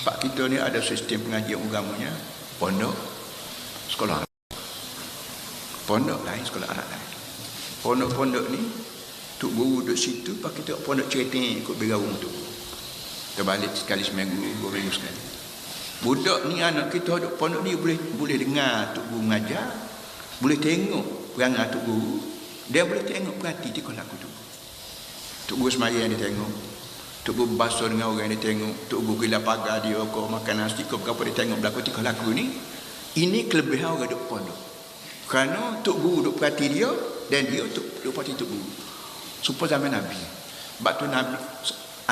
Tempat kita ni ada sistem pengajian agamanya, pondok, sekolah. Pondok lain, sekolah Arab lain. Pondok-pondok ni, tuk guru duduk situ, pakai tengok pondok cerita ikut bergaung tu. Terbalik sekali seminggu, 2 minggu sekali. Budak ni, anak kita duduk pondok ni boleh dengar tuk guru mengajar, boleh tengok perangai tuk guru, dia boleh tengok perhati tingkah laku tu. Tuk guru semayang dia tengok, tuk guru basuh dengan orang dia tengok, tuk guru gila pagar dia, kau makan nasi, kau berapa dia tengok berlaku tingkah laku ni. Ini kelebihan orang duduk pondok. Kerana tuk guru duduk perhati dia, dan dia duduk perhati tuk guru. Supaya zaman Nabi. Sebab tu Nabi,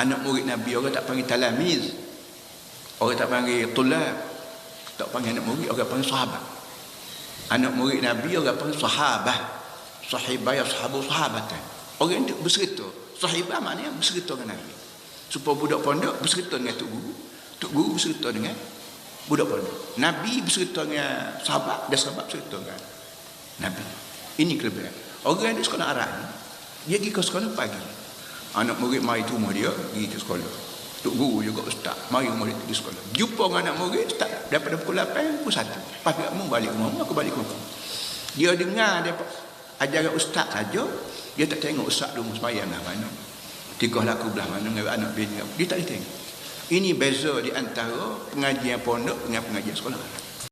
anak murid Nabi, orang tak panggil talamiz, orang tak panggil tulab, tak panggil anak murid, orang panggil sahabat. Anak murid Nabi, orang panggil sahabat. Sahibah ya sahabu sahabatan. Orang itu berserta. Sahibah maknanya berserta dengan Nabi. Supaya budak pondok berserta dengan tuk guru, tuk guru berserta dengan budak pondok. Nabi berserta dengan sahabat, dan sahabat berserta dengan Nabi. Ini kelebihan. Orang di sekolah Arab ni, dia pergi ke sekolah pagi. Anak murid mari rumah dia, pergi ke sekolah. Tuk guru juga ustaz, mari rumah dia pergi sekolah. Jumpa dengan anak murid, ustaz daripada pukul 8, pukul 1. Lepas kamu balik rumah, aku balik rumah. Dia dengar dia ajaran ustaz saja, dia tak tengok ustaz rumah sembahyang lah mana. Tingkah laku belah mana dengan anak bini. Dia tak tengok. Ini beza di antara pengajian pondok dengan pengajian sekolah.